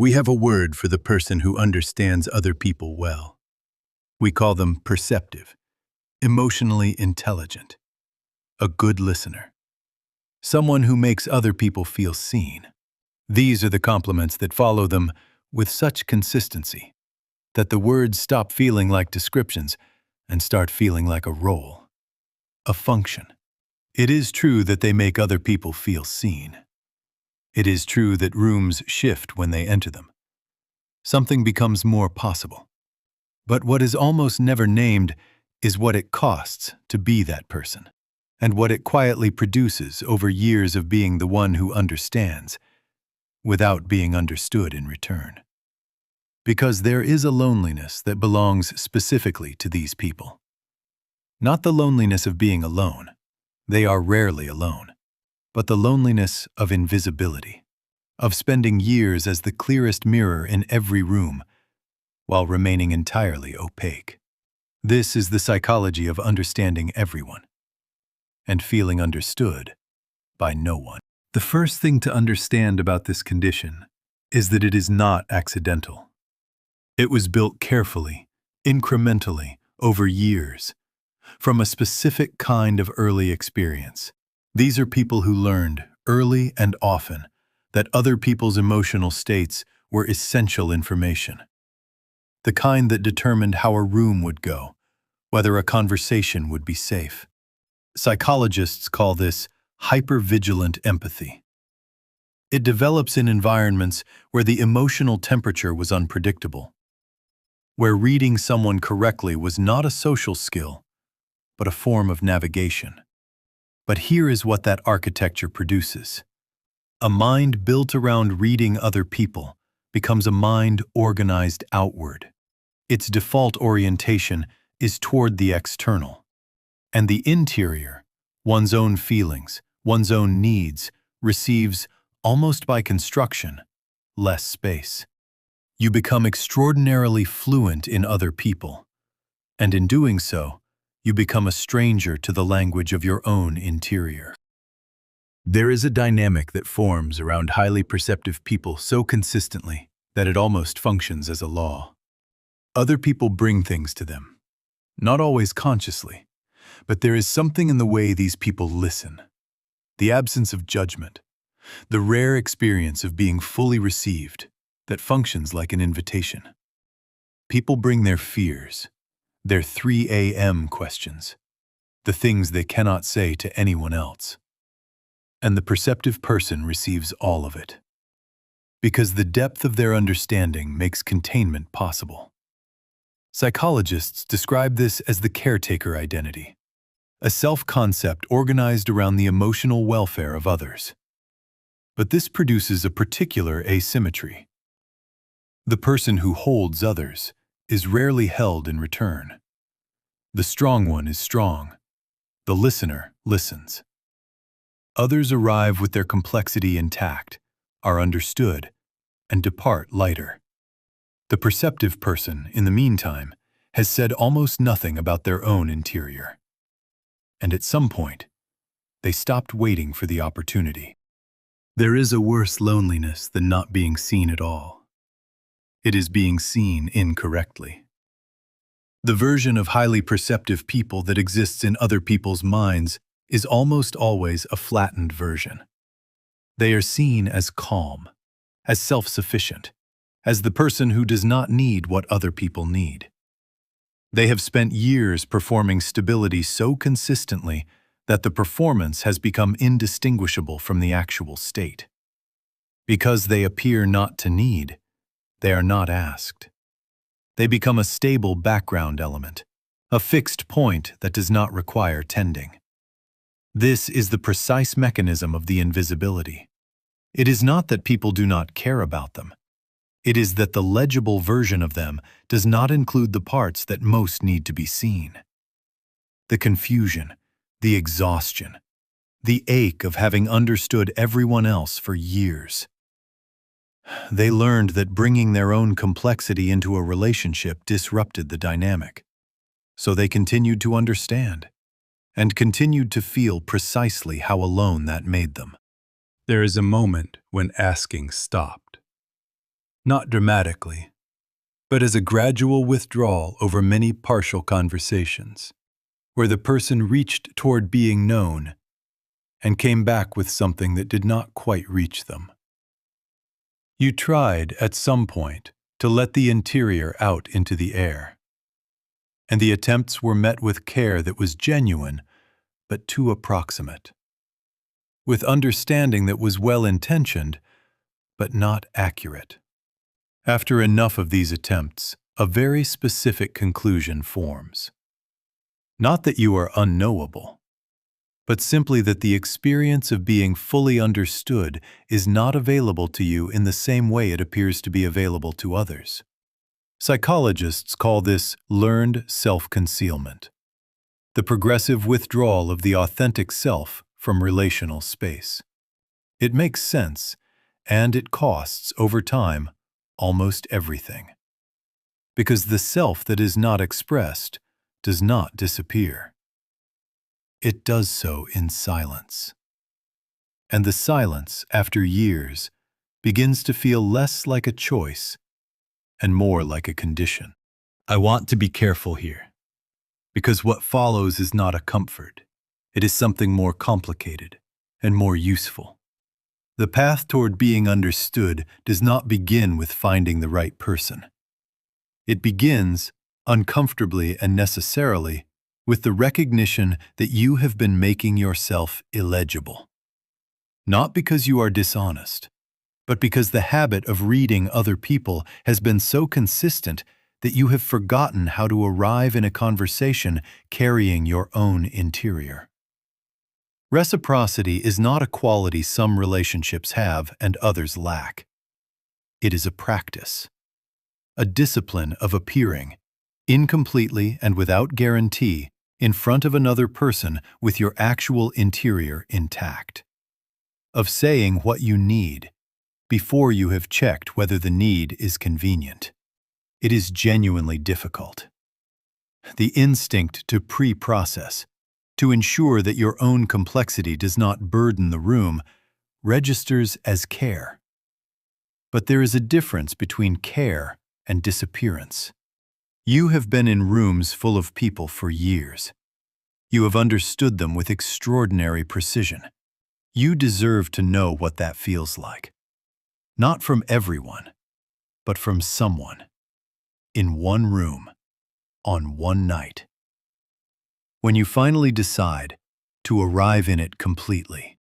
We have a word for the person who understands other people well. We call them perceptive, emotionally intelligent, a good listener, someone who makes other people feel seen. These are the compliments that follow them with such consistency that the words stop feeling like descriptions and start feeling like a role, a function. It is true that they make other people feel seen. It is true that rooms shift when they enter them. Something becomes more possible. But what is almost never named is what it costs to be that person, and what it quietly produces over years of being the one who understands, without being understood in return. Because there is a loneliness that belongs specifically to these people. Not the loneliness of being alone, they are rarely alone, but the loneliness of invisibility, of spending years as the clearest mirror in every room, while remaining entirely opaque. This is the psychology of understanding everyone, and feeling understood by no one. The first thing to understand about this condition is that it is not accidental. It was built carefully, incrementally, over years, from a specific kind of early experience. These are people who learned, early and often, that other people's emotional states were essential information. The kind that determined how a room would go, whether a conversation would be safe. Psychologists call this hypervigilant empathy. It develops in environments where the emotional temperature was unpredictable, where reading someone correctly was not a social skill, but a form of navigation. But here is what that architecture produces. A mind built around reading other people becomes a mind organized outward. Its default orientation is toward the external. And the interior, one's own feelings, one's own needs, receives, almost by construction, less space. You become extraordinarily fluent in other people, and in doing so, you become a stranger to the language of your own interior. There is a dynamic that forms around highly perceptive people so consistently that it almost functions as a law. Other people bring things to them, not always consciously, but there is something in the way these people listen, the absence of judgment, the rare experience of being fully received that functions like an invitation. People bring their fears, their 3 a.m. questions, the things they cannot say to anyone else. And the perceptive person receives all of it, because the depth of their understanding makes containment possible. Psychologists describe this as the caretaker identity, a self-concept organized around the emotional welfare of others. But this produces a particular asymmetry. The person who holds others is rarely held in return. The strong one is strong. The listener listens. Others arrive with their complexity intact, are understood, and depart lighter. The perceptive person, in the meantime, has said almost nothing about their own interior. And at some point, they stopped waiting for the opportunity. There is a worse loneliness than not being seen at all. It is being seen incorrectly. The version of highly perceptive people that exists in other people's minds is almost always a flattened version. They are seen as calm, as self-sufficient, as the person who does not need what other people need. They have spent years performing stability so consistently that the performance has become indistinguishable from the actual state. Because they appear not to need, they are not asked. They become a stable background element, a fixed point that does not require tending. This is the precise mechanism of the invisibility. It is not that people do not care about them. It is that the legible version of them does not include the parts that most need to be seen. The confusion, the exhaustion, the ache of having understood everyone else for years. They learned that bringing their own complexity into a relationship disrupted the dynamic. So they continued to understand, and continued to feel precisely how alone that made them. There is a moment when asking stopped. not dramatically, but as a gradual withdrawal over many partial conversations, where the person reached toward being known and came back with something that did not quite reach them. You tried, at some point, to let the interior out into the air, and the attempts were met with care that was genuine, but too approximate, with understanding that was well-intentioned, but not accurate. After enough of these attempts, a very specific conclusion forms. Not that you are unknowable, but simply that the experience of being fully understood is not available to you in the same way it appears to be available to others. Psychologists call this learned self-concealment, the progressive withdrawal of the authentic self from relational space. It makes sense, and it costs, over time, almost everything. Because the self that is not expressed does not disappear. It does so in silence. And the silence, after years, begins to feel less like a choice and more like a condition. I want to be careful here, because what follows is not a comfort. It is something more complicated and more useful. The path toward being understood does not begin with finding the right person. It begins, uncomfortably and necessarily, with the recognition that you have been making yourself illegible. Not because you are dishonest, but because the habit of reading other people has been so consistent that you have forgotten how to arrive in a conversation carrying your own interior. Reciprocity is not a quality some relationships have and others lack. It is a practice, a discipline of appearing, incompletely and without guarantee, in front of another person with your actual interior intact. Of saying what you need before you have checked whether the need is convenient. It is genuinely difficult. The instinct to pre-process, to ensure that your own complexity does not burden the room, registers as care. But there is a difference between care and disappearance. You have been in rooms full of people for years. You have understood them with extraordinary precision. You deserve to know what that feels like. Not from everyone, but from someone. In one room, on one night. When you finally decide to arrive in it completely.